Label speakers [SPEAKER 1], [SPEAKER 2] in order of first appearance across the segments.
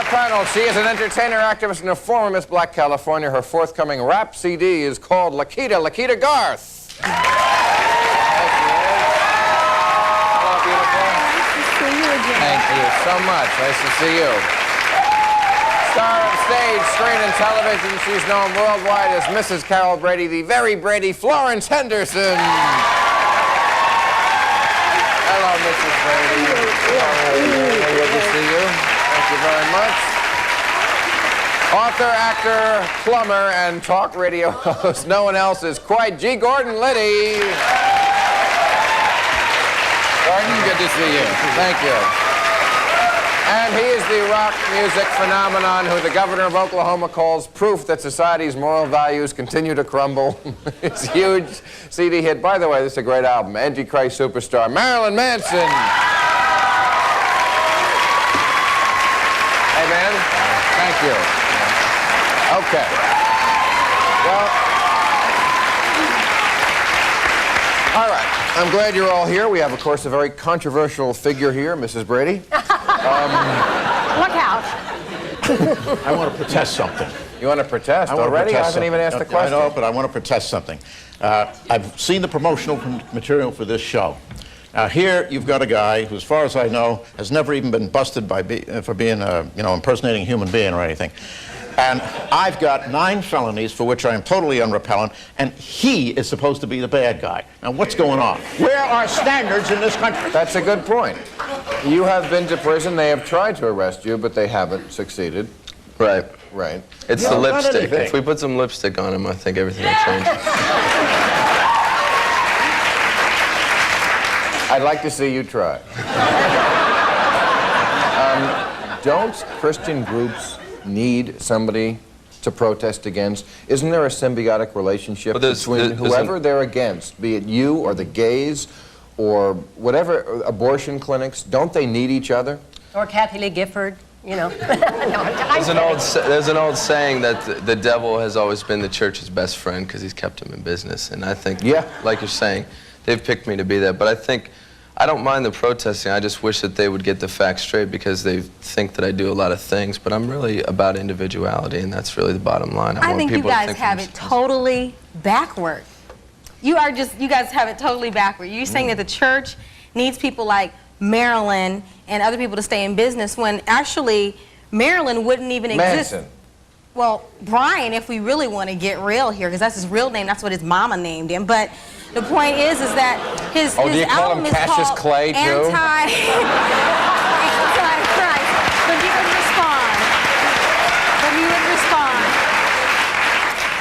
[SPEAKER 1] soprano. She is an entertainer, activist, and a former Miss Black California. Her forthcoming rap CD is called Lakita Garth. Hello, beautiful.
[SPEAKER 2] Nice to see you again.
[SPEAKER 1] Thank you so much. Nice to see you. Star of stage, screen, and television, she's known worldwide as Mrs. Carol Brady, the very Brady Florence Henderson. Hello, Mrs. Brady. Good to see you. Thank you very much. Author, actor, plumber, and talk radio host. No one else is quite G. Gordon Liddy. Gordon, good to see you. Thank you. And he is the rock music phenomenon who the governor of Oklahoma calls proof that society's moral values continue to crumble. His huge CD hit, by the way, this is a great album, Antichrist Superstar, Marilyn Manson. Hey, man. Thank you. Okay. Well, all right. I'm glad you're all here. We have, of course, a very controversial figure here, Mrs. Brady.
[SPEAKER 2] Look out.
[SPEAKER 3] I want to protest something.
[SPEAKER 1] You want to protest already? I haven't even asked the question.
[SPEAKER 3] I know, but I want to protest something. I've seen the promotional material for this show. Here, you've got a guy who, as far as I know, has never even been busted for being, impersonating a human being or anything. And I've got 9 felonies for which I am totally unrepellent, and he is supposed to be the bad guy. Now, what's going on? Where are standards in this country?
[SPEAKER 1] That's a good point. You have been to prison. They have tried to arrest you, but they haven't succeeded.
[SPEAKER 4] Right.
[SPEAKER 1] Right.
[SPEAKER 4] It's the lipstick. If we put some lipstick on him, I think everything will change.
[SPEAKER 1] I'd like to see you try. Don't Christian groups need somebody to protest against? Isn't there a symbiotic relationship between whoever they're against, be it you or the gays or whatever, abortion clinics? Don't they need each other?
[SPEAKER 2] Or Kathy Lee Gifford, you know.
[SPEAKER 4] There's an old saying that the devil has always been the church's best friend because he's kept him in business. And I think, like you're saying, they've picked me to be that. But I don't mind the protesting. I just wish that they would get the facts straight because they think that I do a lot of things. But I'm really about individuality, and that's really the bottom line.
[SPEAKER 2] I think you guys have it totally backward. You guys have it totally backward. You're saying that the church needs people like Marilyn and other people to stay in business when actually Marilyn wouldn't even exist.
[SPEAKER 1] Manson.
[SPEAKER 2] Well, Brian, if we really want to get real here, because that's his real name, that's what his mama named him. But the point is that his
[SPEAKER 1] do you call him
[SPEAKER 2] album is
[SPEAKER 1] Cassius
[SPEAKER 2] called
[SPEAKER 1] Clay, too?
[SPEAKER 2] Anti-Christ. But he would respond.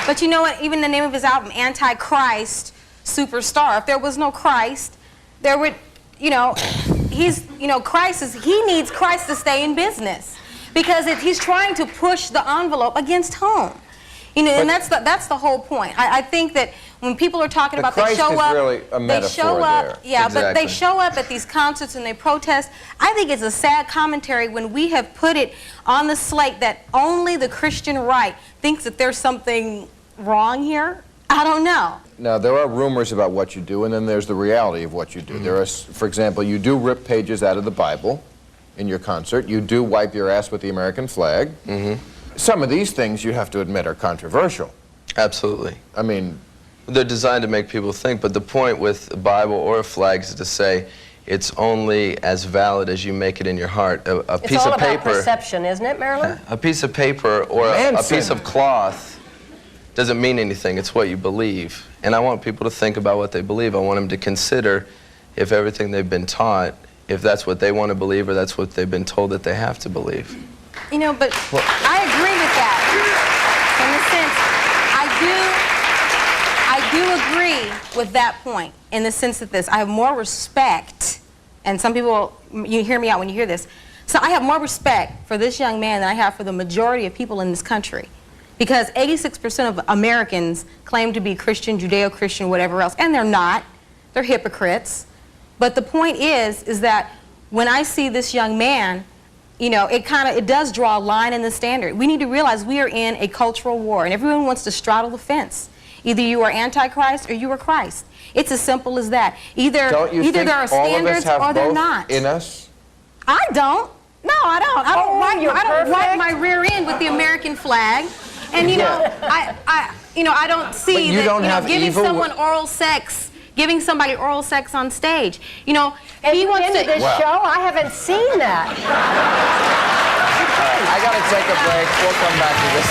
[SPEAKER 2] But you know what? Even the name of his album, Anti-Christ Superstar. If there was no Christ, there would, Christ he needs Christ to stay in business. Because he's trying to push the envelope against whom? And that's the whole point. I think that when people are talking about
[SPEAKER 1] Christ
[SPEAKER 2] they show up,
[SPEAKER 1] really a metaphor there.
[SPEAKER 2] Yeah,
[SPEAKER 4] exactly.
[SPEAKER 2] But they show up at these concerts and they protest. I think it's a sad commentary when we have put it on the slate that only the Christian right thinks that there's something wrong here. I don't know.
[SPEAKER 1] Now, there are rumors about what you do, and then there's the reality of what you do. There are, for example, you do rip pages out of the Bible in your concert. You do wipe your ass with the American flag. Some of these things, you have to admit, are controversial.
[SPEAKER 4] Absolutely.
[SPEAKER 1] I mean,
[SPEAKER 4] they're designed to make people think, but the point with a Bible or a flag is to say it's only as valid as you make it in your heart. A piece of paper. It's all about
[SPEAKER 2] perception, isn't it, Marilyn?
[SPEAKER 4] A piece of paper or a piece of cloth doesn't mean anything. It's what you believe. And I want people to think about what they believe. I want them to consider if everything they've been taught, if that's what they want to believe or that's what they've been told that they have to believe.
[SPEAKER 2] But I agree with that. In the sense, I do agree with that point, in the sense that I have more respect, and some people, you hear me out when you hear this, so I have more respect for this young man than I have for the majority of people in this country. Because 86% of Americans claim to be Christian, Judeo-Christian, whatever else, and they're not. They're hypocrites. But the point is that when I see this young man, it does draw a line in the standard. We need to realize we are in a cultural war, and everyone wants to straddle the fence. Either you are Antichrist or you are Christ. It's as simple as that. Either there are standards or they're not.
[SPEAKER 1] In us?
[SPEAKER 2] I don't. No, I don't. I don't wipe
[SPEAKER 5] perfect.
[SPEAKER 2] my rear end with the American flag. And you know, I don't see
[SPEAKER 1] you
[SPEAKER 2] that
[SPEAKER 1] don't have
[SPEAKER 2] giving
[SPEAKER 1] evil
[SPEAKER 2] someone oral sex, giving somebody oral sex on stage. You know, he
[SPEAKER 5] At
[SPEAKER 2] wants
[SPEAKER 5] the end
[SPEAKER 2] to.
[SPEAKER 5] of this show, I haven't seen that.
[SPEAKER 1] I got to take a break. We'll come back to this.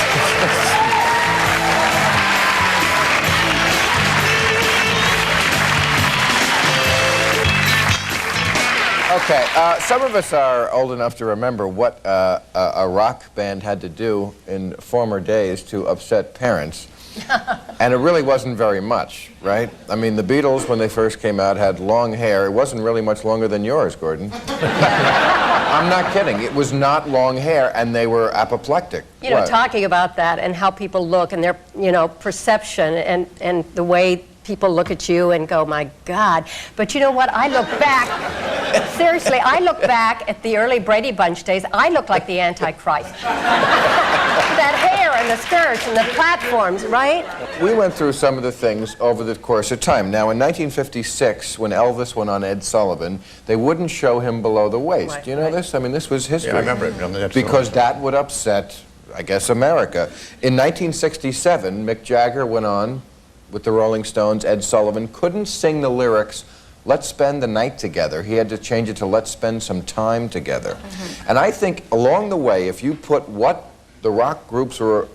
[SPEAKER 1] Okay, some of us are old enough to remember what a rock band had to do in former days to upset parents. And it really wasn't very much, right? I mean, the Beatles, when they first came out, had long hair. It wasn't really much longer than yours, Gordon. I'm not kidding. It was not long hair, and they were apoplectic.
[SPEAKER 5] You know,
[SPEAKER 1] What?
[SPEAKER 5] talking about that and how people look and their, perception and the way people look at you and go, my God. But you know what? I look back, seriously, I look back at the early Brady Bunch days. I look like the Antichrist. That hair and the skirts and the platforms, right?
[SPEAKER 1] We went through some of the things over the course of time. Now, in 1956, when Elvis went on Ed Sullivan, they wouldn't show him below the waist.
[SPEAKER 5] Right,
[SPEAKER 1] Do you know this? I mean, this was history.
[SPEAKER 3] Yeah, I remember it on the Ed
[SPEAKER 1] because
[SPEAKER 3] Sullivan.
[SPEAKER 1] that would upset, I guess, America. In 1967, Mick Jagger went on with the Rolling Stones. Ed Sullivan couldn't sing the lyrics, "Let's spend the night together." He had to change it to "Let's spend some time together." And I think along the way, if you put what the rock groups were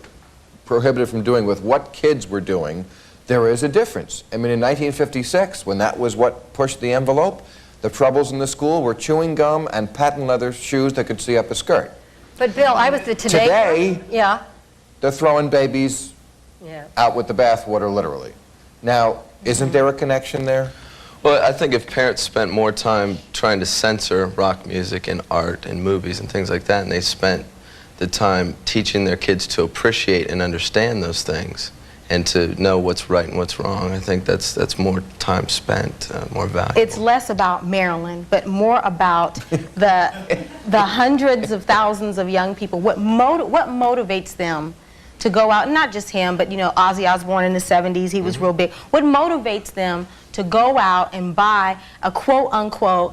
[SPEAKER 1] prohibited from doing with what kids were doing, there is a difference. I mean, in 1956, when that was what pushed the envelope, the troubles in the school were chewing gum and patent leather shoes that could see up a skirt.
[SPEAKER 5] But Bill, I was the
[SPEAKER 1] Today,
[SPEAKER 5] Yeah.
[SPEAKER 1] they're throwing babies
[SPEAKER 5] Yeah.
[SPEAKER 1] out with the bathwater, literally. Now, isn't there a connection there?
[SPEAKER 4] Well, I think if parents spent more time trying to censor rock music and art and movies and things like that, and they spent the time teaching their kids to appreciate and understand those things and to know what's right and what's wrong, I think that's more time spent, more valuable.
[SPEAKER 2] It's less about Marilyn, but more about the hundreds of thousands of young people. What motivates them to go out, not just him, but Ozzy Osbourne in the 70s, he was real big. What motivates them to go out and buy a quote-unquote,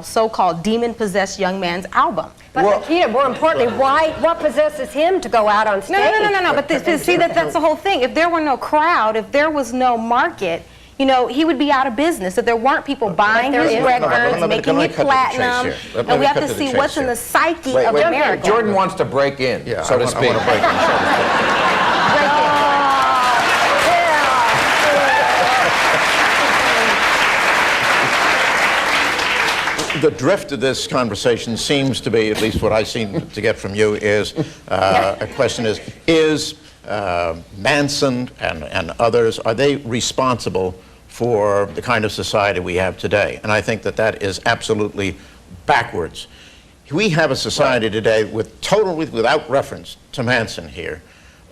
[SPEAKER 2] so-called demon-possessed young man's album?
[SPEAKER 5] But Nikita, more importantly, what possesses him to go out on stage?
[SPEAKER 2] No. But see, that's the whole thing. If there were no crowd, if there was no market, he would be out of business. If there weren't people buying his records, making it platinum, and we have to see what's in the psyche of America.
[SPEAKER 1] Jordan wants to break in,
[SPEAKER 3] Yeah,
[SPEAKER 1] so to speak.
[SPEAKER 3] I want to break in, so to speak. The drift of this conversation seems to be, at least what I seem to get from you, is a question is Manson and others, are they responsible for the kind of society we have today? And I think that is absolutely backwards. We have a society today without reference to Manson here,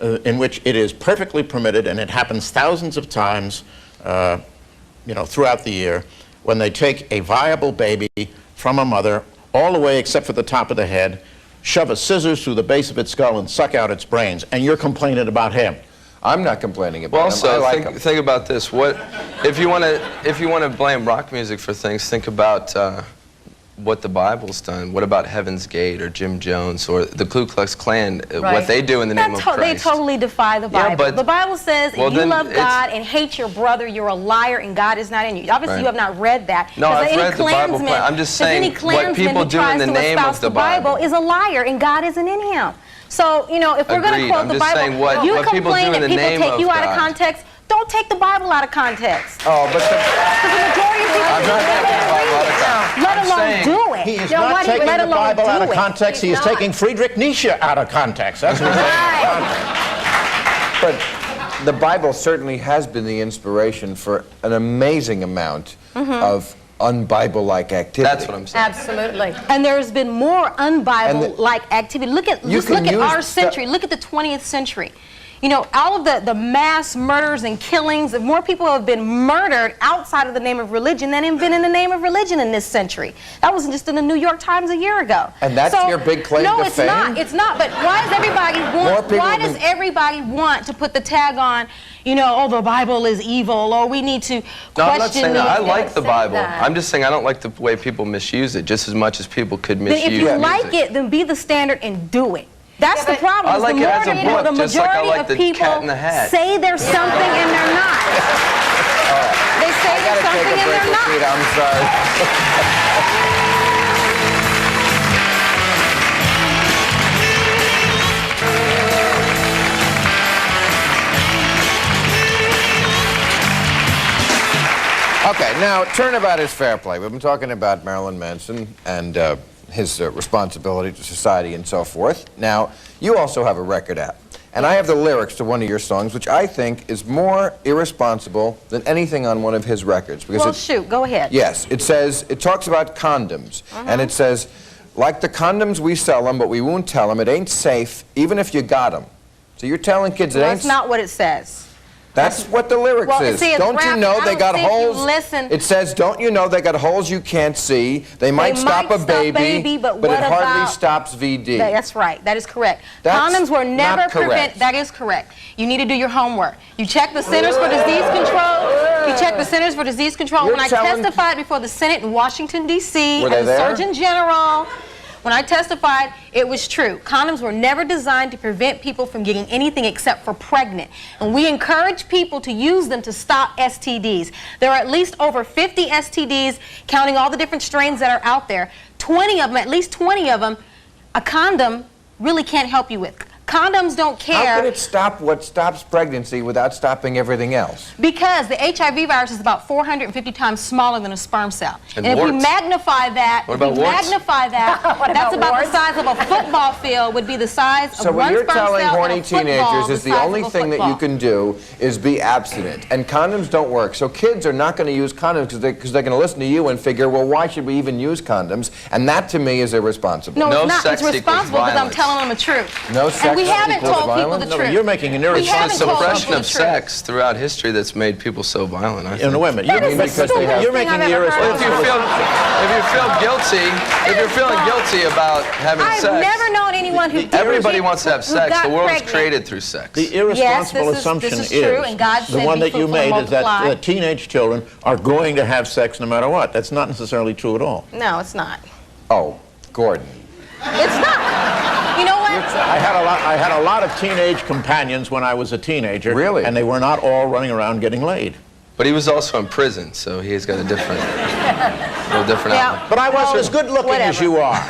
[SPEAKER 3] in which it is perfectly permitted, and it happens thousands of times, throughout the year, when they take a viable baby from a mother, all the way except for the top of the head, shove a scissors through the base of its skull and suck out its brains, and you're complaining about him.
[SPEAKER 1] I'm not complaining about
[SPEAKER 4] Well,
[SPEAKER 1] him. I
[SPEAKER 4] also,
[SPEAKER 1] like him.
[SPEAKER 4] think about this. What if you want to blame rock music for things? Think about what the Bible's done. What about Heaven's Gate or Jim Jones or the Ku Klux Klan? What they do in the name of Christ?
[SPEAKER 2] They totally defy the Bible.
[SPEAKER 4] Yeah, but,
[SPEAKER 2] the Bible says
[SPEAKER 4] well,
[SPEAKER 2] if you
[SPEAKER 4] then
[SPEAKER 2] love God and hate your brother, you're a liar and God is not in you. Obviously,
[SPEAKER 4] Right.
[SPEAKER 2] you have not read that.
[SPEAKER 4] No, I've
[SPEAKER 2] any
[SPEAKER 4] read the Bible.
[SPEAKER 2] Klansman-
[SPEAKER 4] I'm just
[SPEAKER 2] because
[SPEAKER 4] saying
[SPEAKER 2] any
[SPEAKER 4] what
[SPEAKER 2] Klansman
[SPEAKER 4] people
[SPEAKER 2] who
[SPEAKER 4] do in
[SPEAKER 2] tries
[SPEAKER 4] the
[SPEAKER 2] to
[SPEAKER 4] name
[SPEAKER 2] espouse
[SPEAKER 4] of the Bible
[SPEAKER 2] is a liar and God isn't in him. So, if we're going to
[SPEAKER 4] Agreed.
[SPEAKER 2] quote
[SPEAKER 4] I'm
[SPEAKER 2] the
[SPEAKER 4] just
[SPEAKER 2] Bible,
[SPEAKER 4] saying what
[SPEAKER 2] you
[SPEAKER 4] people
[SPEAKER 2] complain
[SPEAKER 4] do in
[SPEAKER 2] that
[SPEAKER 4] the
[SPEAKER 2] people
[SPEAKER 4] name
[SPEAKER 2] take
[SPEAKER 4] of
[SPEAKER 2] you out of
[SPEAKER 4] God.
[SPEAKER 2] context. Don't take the Bible out of context.
[SPEAKER 1] Oh, but
[SPEAKER 2] Because the majority of people
[SPEAKER 4] I'm not taking the Bible out of context.
[SPEAKER 2] let
[SPEAKER 4] I'm
[SPEAKER 2] alone
[SPEAKER 4] saying-
[SPEAKER 2] do it.
[SPEAKER 3] He is
[SPEAKER 5] No,
[SPEAKER 3] not
[SPEAKER 5] what he-
[SPEAKER 3] taking
[SPEAKER 2] let
[SPEAKER 3] the
[SPEAKER 2] alone
[SPEAKER 3] Bible out
[SPEAKER 2] do
[SPEAKER 3] of
[SPEAKER 2] it.
[SPEAKER 3] context. He
[SPEAKER 5] He's
[SPEAKER 3] is
[SPEAKER 5] not.
[SPEAKER 3] taking Friedrich Nietzsche out of context. That's what he's taking.
[SPEAKER 1] But the Bible certainly has been the inspiration for an amazing amount of un-Bible-like activity.
[SPEAKER 4] That's what I'm saying.
[SPEAKER 5] Absolutely.
[SPEAKER 2] And there's been more un-Bible-like activity. Look at
[SPEAKER 1] You
[SPEAKER 2] just
[SPEAKER 1] can
[SPEAKER 2] look at
[SPEAKER 1] use
[SPEAKER 2] our
[SPEAKER 1] stu-
[SPEAKER 2] century. Look at the 20th century. you know, all of the mass murders and killings, more people have been murdered outside of the name of religion than have been in the name of religion in this century. That was just in the New York Times a year ago.
[SPEAKER 1] And that's your big claim to fame?
[SPEAKER 2] No, it's not. But why does everybody want to put the tag on, you know, oh, the Bible is evil, or we need to question
[SPEAKER 4] No, I'm not saying that. I
[SPEAKER 2] these-
[SPEAKER 4] like the Bible.
[SPEAKER 5] that.
[SPEAKER 4] I'm just saying I don't like the way people misuse it just as much as people could misuse
[SPEAKER 2] Then if you
[SPEAKER 4] music.
[SPEAKER 2] like it, then be the standard and do it. That's the problem.
[SPEAKER 4] I like it as a book,
[SPEAKER 2] the
[SPEAKER 4] just like I
[SPEAKER 2] majority
[SPEAKER 4] like
[SPEAKER 2] of
[SPEAKER 4] the
[SPEAKER 2] people
[SPEAKER 4] Cat in the Hat.
[SPEAKER 2] say there's something and they're not. They say
[SPEAKER 1] I
[SPEAKER 2] there's
[SPEAKER 1] gotta take
[SPEAKER 2] something
[SPEAKER 1] a
[SPEAKER 2] and
[SPEAKER 1] break,
[SPEAKER 2] they're not.
[SPEAKER 1] Rashida, I'm sorry. Okay, now turnabout is fair play. We've been talking about Marilyn Manson and his responsibility to society and so forth. Now, you also have a record out. And I have the lyrics to one of your songs, which I think is more irresponsible than anything on one of his records. Because
[SPEAKER 2] Well, shoot, go ahead.
[SPEAKER 1] Yes, it says, it talks about condoms. And it says, like the condoms we sell them, but we won't tell them. It ain't safe, even if you got them. So you're telling kids it ain't
[SPEAKER 2] That's not what it says.
[SPEAKER 1] That's what the lyrics
[SPEAKER 2] Well,
[SPEAKER 1] is.
[SPEAKER 2] see, it's
[SPEAKER 1] Don't you
[SPEAKER 2] graphic.
[SPEAKER 1] know
[SPEAKER 2] I
[SPEAKER 1] they
[SPEAKER 2] don't
[SPEAKER 1] got
[SPEAKER 2] think you
[SPEAKER 1] holes?
[SPEAKER 2] listen.
[SPEAKER 1] It says, don't you know they got holes you can't see? They might stop a baby,
[SPEAKER 2] but
[SPEAKER 1] it
[SPEAKER 2] what
[SPEAKER 1] hardly
[SPEAKER 2] about-
[SPEAKER 1] stops VD.
[SPEAKER 2] That's right. That is correct.
[SPEAKER 1] That's
[SPEAKER 2] Condoms were never
[SPEAKER 1] not correct.
[SPEAKER 2] That is correct. You need to do your homework. You check the Centers for Disease Control. You check the Centers for Disease Control.
[SPEAKER 1] You're
[SPEAKER 2] When I
[SPEAKER 1] telling-
[SPEAKER 2] testified before the Senate in Washington, D.C.,
[SPEAKER 1] Were they
[SPEAKER 2] as a
[SPEAKER 1] there?
[SPEAKER 2] Surgeon General, when I testified, it was true. Condoms were never designed to prevent people from getting anything except for pregnant. And we encourage people to use them to stop STDs. There are at least over 50 STDs, counting all the different strains that are out there. 20 of them, at least 20 of them, a condom really can't help you with. Condoms don't care.
[SPEAKER 1] How could it stop what stops pregnancy without stopping everything else?
[SPEAKER 2] Because the HIV virus is about 450 times smaller than a sperm cell.
[SPEAKER 4] And
[SPEAKER 2] if we
[SPEAKER 4] warts.
[SPEAKER 2] magnify that,
[SPEAKER 4] What about warts?
[SPEAKER 2] that's
[SPEAKER 5] What
[SPEAKER 2] about
[SPEAKER 5] about
[SPEAKER 2] the size of a football field, would be the size
[SPEAKER 1] So
[SPEAKER 2] of
[SPEAKER 1] what
[SPEAKER 2] one
[SPEAKER 1] you're
[SPEAKER 2] sperm
[SPEAKER 1] telling
[SPEAKER 2] cell
[SPEAKER 1] horny
[SPEAKER 2] and a football
[SPEAKER 1] teenagers is the
[SPEAKER 2] size
[SPEAKER 1] only
[SPEAKER 2] of a
[SPEAKER 1] thing that you
[SPEAKER 2] football.
[SPEAKER 1] can do is be abstinent. And condoms don't work. So kids are not going to use condoms because they're going to listen to you and figure, well, why should we even use condoms? And that, to me, is irresponsible.
[SPEAKER 2] No,
[SPEAKER 4] No
[SPEAKER 2] it's not.
[SPEAKER 4] sex
[SPEAKER 2] It's
[SPEAKER 4] equals
[SPEAKER 2] responsible because I'm
[SPEAKER 4] violence.
[SPEAKER 2] telling them the truth.
[SPEAKER 1] No sex
[SPEAKER 2] And we haven't
[SPEAKER 1] equals
[SPEAKER 2] told people
[SPEAKER 1] violence?
[SPEAKER 2] the
[SPEAKER 3] No,
[SPEAKER 2] truth.
[SPEAKER 3] you're making an
[SPEAKER 2] We
[SPEAKER 3] irresponsible
[SPEAKER 2] haven't
[SPEAKER 4] The
[SPEAKER 2] told
[SPEAKER 4] suppression
[SPEAKER 2] people
[SPEAKER 4] of
[SPEAKER 2] the truth.
[SPEAKER 4] sex throughout history that's made people so violent, I think.
[SPEAKER 3] In a women,
[SPEAKER 2] That is the
[SPEAKER 1] because they have-
[SPEAKER 2] stupidest
[SPEAKER 3] you're
[SPEAKER 2] thing
[SPEAKER 3] making
[SPEAKER 2] I've
[SPEAKER 3] the
[SPEAKER 2] ever heard.
[SPEAKER 4] Well, if you feel guilty, if you're feeling guilty about having
[SPEAKER 2] I've
[SPEAKER 4] sex,
[SPEAKER 2] never known anyone who
[SPEAKER 4] everybody wants to have
[SPEAKER 2] who
[SPEAKER 4] sex.
[SPEAKER 2] got
[SPEAKER 4] The world was
[SPEAKER 2] pregnant.
[SPEAKER 4] created through sex.
[SPEAKER 3] The irresponsible
[SPEAKER 2] this is
[SPEAKER 3] assumption
[SPEAKER 2] true, and God
[SPEAKER 3] the
[SPEAKER 2] said,
[SPEAKER 3] one
[SPEAKER 2] "Be
[SPEAKER 3] that you
[SPEAKER 2] fruitful and
[SPEAKER 3] made is that
[SPEAKER 2] multiply."
[SPEAKER 3] teenage children are going to have sex no matter what. That's not necessarily true at all.
[SPEAKER 2] No, it's not.
[SPEAKER 1] Oh, Gordon.
[SPEAKER 2] It's not. You know what?
[SPEAKER 3] I had a lot of teenage companions when I was a teenager.
[SPEAKER 1] Really?
[SPEAKER 3] And they were not all running around getting laid.
[SPEAKER 4] But he was also in prison, so he's got a different
[SPEAKER 2] Yeah.
[SPEAKER 4] outlook.
[SPEAKER 3] But I wasn't as good looking as
[SPEAKER 2] whatever.
[SPEAKER 3] you are.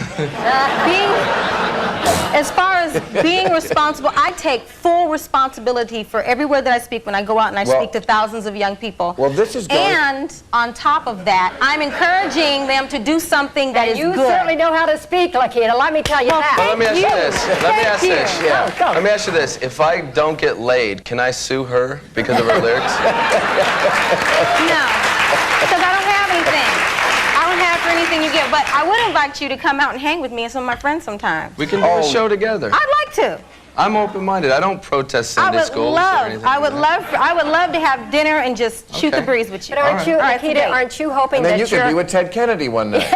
[SPEAKER 2] As far as being responsible, I take full responsibility for everywhere that I speak when I go out and I
[SPEAKER 1] Well-
[SPEAKER 2] speak to thousands of young people.
[SPEAKER 1] Well, this is going-
[SPEAKER 2] And on top of that, I'm encouraging them to do something that
[SPEAKER 5] And
[SPEAKER 2] is
[SPEAKER 5] you
[SPEAKER 2] good.
[SPEAKER 5] certainly know how to speak, Lakita. Let me tell you that.
[SPEAKER 4] Well, let me ask you this. Let me ask
[SPEAKER 5] you.
[SPEAKER 4] this.
[SPEAKER 5] Yeah. Go.
[SPEAKER 4] Let me ask you this. If I don't get laid, can I sue her because of her lyrics?
[SPEAKER 2] No, because I don't have anything. I don't have for anything you get. But I would invite you to come out and hang with me and some of my friends sometime.
[SPEAKER 4] We can do a show together.
[SPEAKER 2] I'd like to.
[SPEAKER 4] I'm open-minded. I don't protest
[SPEAKER 2] I
[SPEAKER 4] Sunday
[SPEAKER 2] would
[SPEAKER 4] schools or
[SPEAKER 2] love.
[SPEAKER 4] anything.
[SPEAKER 2] I would love to have dinner and just shoot the
[SPEAKER 4] Okay.
[SPEAKER 2] breeze with you.
[SPEAKER 5] But aren't you,
[SPEAKER 2] All right, it's a
[SPEAKER 5] Lakita,
[SPEAKER 2] date.
[SPEAKER 5] aren't you hoping
[SPEAKER 1] And then
[SPEAKER 5] that
[SPEAKER 1] you could be with Ted Kennedy one night.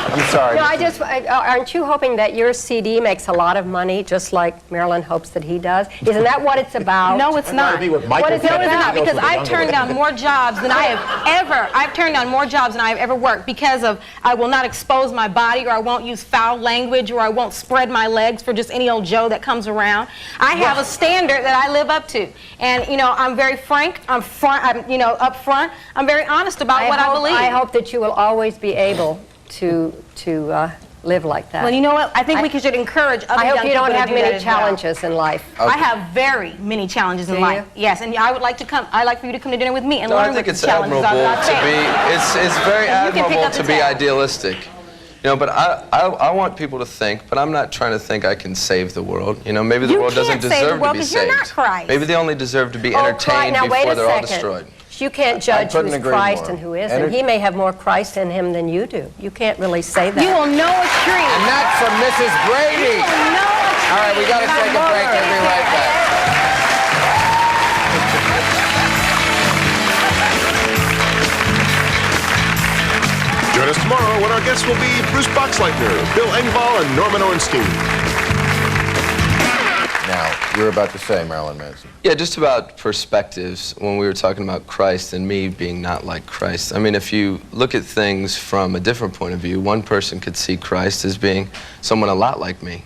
[SPEAKER 1] I'm sorry.
[SPEAKER 5] No, aren't you hoping that your CD makes a lot of money, just like Marilyn hopes that he does? Isn't that what it's about?
[SPEAKER 2] No, it's not.
[SPEAKER 3] be with Michael
[SPEAKER 2] What is no, it's
[SPEAKER 3] Kennedy.
[SPEAKER 2] not,
[SPEAKER 3] He goes
[SPEAKER 2] because
[SPEAKER 3] with the
[SPEAKER 2] I've
[SPEAKER 3] younger
[SPEAKER 2] turned
[SPEAKER 3] one.
[SPEAKER 2] down more jobs than I have ever. I've turned down more jobs than I've ever worked because of I will not expose my body, or I won't use foul language, or I won't spread my legs for just any old Joe that comes around. I have a standard that I live up to, and you know I'm very frank. I'm up front. I'm very honest about what I believe.
[SPEAKER 5] I hope that you will always be able to live like that.
[SPEAKER 2] Well, you know what? I think we should encourage other
[SPEAKER 5] I
[SPEAKER 2] young
[SPEAKER 5] hope you
[SPEAKER 2] people
[SPEAKER 5] don't
[SPEAKER 2] to
[SPEAKER 5] have
[SPEAKER 2] do that
[SPEAKER 5] many
[SPEAKER 2] as well.
[SPEAKER 5] challenges in life.
[SPEAKER 2] I have very many challenges in
[SPEAKER 5] Do
[SPEAKER 2] life.
[SPEAKER 5] you?
[SPEAKER 2] Yes, and I would like to come. I'd like for you to come to dinner with me and
[SPEAKER 4] No,
[SPEAKER 2] learn
[SPEAKER 4] I think
[SPEAKER 2] what
[SPEAKER 4] it's
[SPEAKER 2] the challenges are
[SPEAKER 4] admirable
[SPEAKER 2] that I
[SPEAKER 4] to
[SPEAKER 2] face.
[SPEAKER 4] be. It's very
[SPEAKER 2] And you can pick
[SPEAKER 4] admirable
[SPEAKER 2] up the
[SPEAKER 4] to be
[SPEAKER 2] tab.
[SPEAKER 4] idealistic. You know, but I want people to think, but I'm not trying to think I can save the world. You know, maybe the
[SPEAKER 2] You
[SPEAKER 4] world doesn't
[SPEAKER 2] can't save the
[SPEAKER 4] deserve to
[SPEAKER 2] world
[SPEAKER 4] be
[SPEAKER 2] 'cause you're
[SPEAKER 4] saved.
[SPEAKER 2] not Christ.
[SPEAKER 4] Maybe they only deserve to be
[SPEAKER 5] Oh,
[SPEAKER 4] entertained
[SPEAKER 5] now, wait
[SPEAKER 4] before
[SPEAKER 5] a
[SPEAKER 4] they're all
[SPEAKER 5] second.
[SPEAKER 4] destroyed.
[SPEAKER 5] You can't judge
[SPEAKER 1] couldn't
[SPEAKER 5] who's
[SPEAKER 1] agree
[SPEAKER 5] Christ
[SPEAKER 1] more.
[SPEAKER 5] and who isn't. He may have more Christ in him than you do. You can't really say that.
[SPEAKER 2] You will know a tree.
[SPEAKER 1] And that's from Mrs. Brady.
[SPEAKER 2] You will know
[SPEAKER 1] All right, we got to take a break. We'll be right back.
[SPEAKER 6] Join us tomorrow when our guests will be Bruce Boxleitner, Bill Engvall, and Norman Ornstein.
[SPEAKER 1] Now, you were about to say, Marilyn Manson.
[SPEAKER 4] Yeah, just about perspectives when we were talking about Christ and me being not like Christ. I mean, if you look at things from a different point of view, one person could see Christ as being someone a lot like me.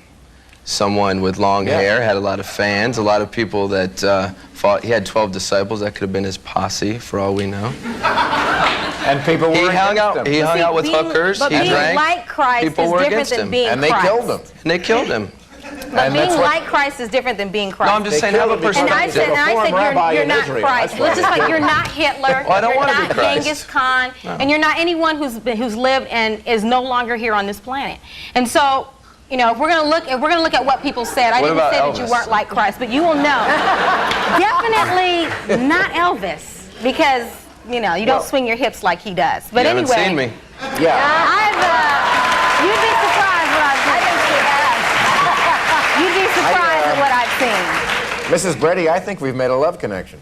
[SPEAKER 4] Someone with long hair, had a lot of fans, a lot of people that fought. He had 12 disciples. That could have been his posse, for all we know.
[SPEAKER 1] And people were
[SPEAKER 4] He hung
[SPEAKER 1] against
[SPEAKER 4] out.
[SPEAKER 1] him.
[SPEAKER 4] He hung out with hookers.
[SPEAKER 2] But
[SPEAKER 4] he
[SPEAKER 2] being
[SPEAKER 4] drank.
[SPEAKER 2] like Christ
[SPEAKER 4] People
[SPEAKER 2] is
[SPEAKER 4] were
[SPEAKER 2] different
[SPEAKER 4] against
[SPEAKER 2] than
[SPEAKER 4] him.
[SPEAKER 2] being
[SPEAKER 1] And they
[SPEAKER 2] Christ.
[SPEAKER 1] killed him.
[SPEAKER 4] And they killed him.
[SPEAKER 2] But
[SPEAKER 1] And
[SPEAKER 2] being
[SPEAKER 1] that's what-
[SPEAKER 2] like Christ is different than being Christ.
[SPEAKER 4] No, I'm just
[SPEAKER 3] They
[SPEAKER 4] saying, have a
[SPEAKER 3] killed him because
[SPEAKER 2] And I
[SPEAKER 4] perspective.
[SPEAKER 2] said,
[SPEAKER 3] Reform rabbi
[SPEAKER 2] you're
[SPEAKER 3] in
[SPEAKER 2] not
[SPEAKER 3] Israel.
[SPEAKER 2] Christ.
[SPEAKER 3] That's why
[SPEAKER 2] It's just
[SPEAKER 3] they
[SPEAKER 2] like
[SPEAKER 3] killed
[SPEAKER 2] you're
[SPEAKER 3] him.
[SPEAKER 2] not Hitler.
[SPEAKER 4] Well, I don't
[SPEAKER 2] you're
[SPEAKER 4] wanna be
[SPEAKER 2] not
[SPEAKER 4] Christ.
[SPEAKER 2] Genghis Khan, and you're not anyone who's lived and is no longer here on this planet. And so, you know, if we're gonna look at what people said, I
[SPEAKER 4] What
[SPEAKER 2] didn't
[SPEAKER 4] about
[SPEAKER 2] say that you
[SPEAKER 4] Elvis?
[SPEAKER 2] weren't like Christ, but you will know. Definitely not Elvis, because you know you don't swing your hips like he does. But
[SPEAKER 4] You
[SPEAKER 2] anyway,
[SPEAKER 4] haven't seen me.
[SPEAKER 1] Yeah.
[SPEAKER 2] You'd be surprised what I've seen. You'd be surprised at what I've seen.
[SPEAKER 1] Mrs. Brady, I think we've made a love connection.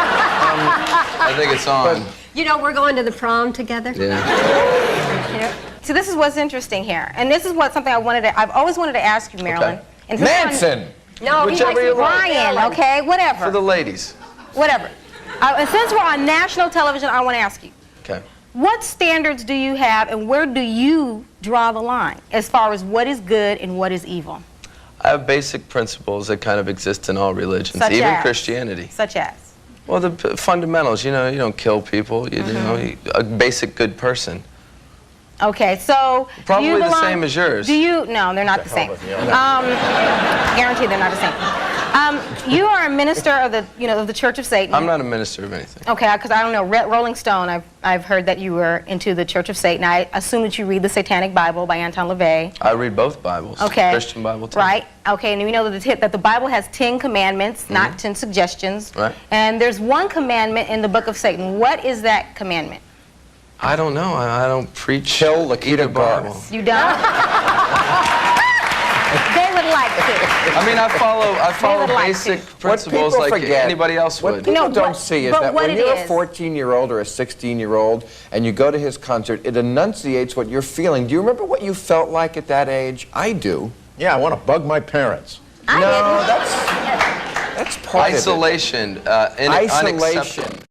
[SPEAKER 4] I think it's on.
[SPEAKER 5] You know, we're going to the prom together.
[SPEAKER 4] Yeah.
[SPEAKER 2] So this is what's interesting here, and this is something I've always wanted to ask you, Marilyn.
[SPEAKER 4] Okay.
[SPEAKER 2] And since we're on-
[SPEAKER 1] Manson!
[SPEAKER 5] No, he
[SPEAKER 4] Whichever
[SPEAKER 5] likes
[SPEAKER 4] you like.
[SPEAKER 2] Brian, okay, whatever.
[SPEAKER 4] For the ladies.
[SPEAKER 2] Whatever. And since we're on national television, I want to ask you,
[SPEAKER 4] Okay.
[SPEAKER 2] what standards do you have and where do you draw the line as far as what is good and what is evil?
[SPEAKER 4] I have basic principles that kind of exist in all religions,
[SPEAKER 2] Such
[SPEAKER 4] even
[SPEAKER 2] as?
[SPEAKER 4] Christianity.
[SPEAKER 2] Such as?
[SPEAKER 4] Well, the fundamentals, you know, you don't kill people, you know, a basic good person.
[SPEAKER 2] Okay, so do
[SPEAKER 4] Probably
[SPEAKER 2] you
[SPEAKER 4] the
[SPEAKER 2] belong,
[SPEAKER 4] same as yours.
[SPEAKER 2] Do you? No, they're not the same. Guaranteed, they're not the same. You are a minister of the Church of Satan.
[SPEAKER 4] I'm not a minister of anything.
[SPEAKER 2] Okay, because I don't know. Rolling Stone, I've heard that you were into the Church of Satan. I assume that you read the Satanic Bible by Anton LaVey.
[SPEAKER 4] I read both Bibles.
[SPEAKER 2] Okay.
[SPEAKER 4] Christian Bible too.
[SPEAKER 2] Right. Okay, and we know that the Bible has 10 commandments, not 10 suggestions.
[SPEAKER 4] Right.
[SPEAKER 2] And there's one commandment in the book of Satan. What is that commandment?
[SPEAKER 4] I don't know. I don't preach
[SPEAKER 1] Kill Lakita
[SPEAKER 4] either Bible.
[SPEAKER 1] Garth.
[SPEAKER 2] You don't? They would like to.
[SPEAKER 4] I mean, I follow
[SPEAKER 2] would like
[SPEAKER 4] basic
[SPEAKER 2] to.
[SPEAKER 4] principles
[SPEAKER 1] What people
[SPEAKER 4] like
[SPEAKER 1] forget-
[SPEAKER 4] anybody else
[SPEAKER 1] What
[SPEAKER 4] would.
[SPEAKER 1] people
[SPEAKER 2] No,
[SPEAKER 1] don't
[SPEAKER 2] but-
[SPEAKER 1] see is
[SPEAKER 2] but
[SPEAKER 1] that
[SPEAKER 2] what
[SPEAKER 1] when
[SPEAKER 2] it
[SPEAKER 1] you're
[SPEAKER 2] is-
[SPEAKER 1] a 14-year-old or a 16-year-old and you go to his concert, it enunciates what you're feeling. Do you remember what you felt like at that age? I do.
[SPEAKER 3] Yeah, I want to bug my parents.
[SPEAKER 2] I
[SPEAKER 1] No,
[SPEAKER 2] didn't.
[SPEAKER 1] that's part
[SPEAKER 4] Isolation,
[SPEAKER 1] of it. Isolation.
[SPEAKER 4] unacceptable.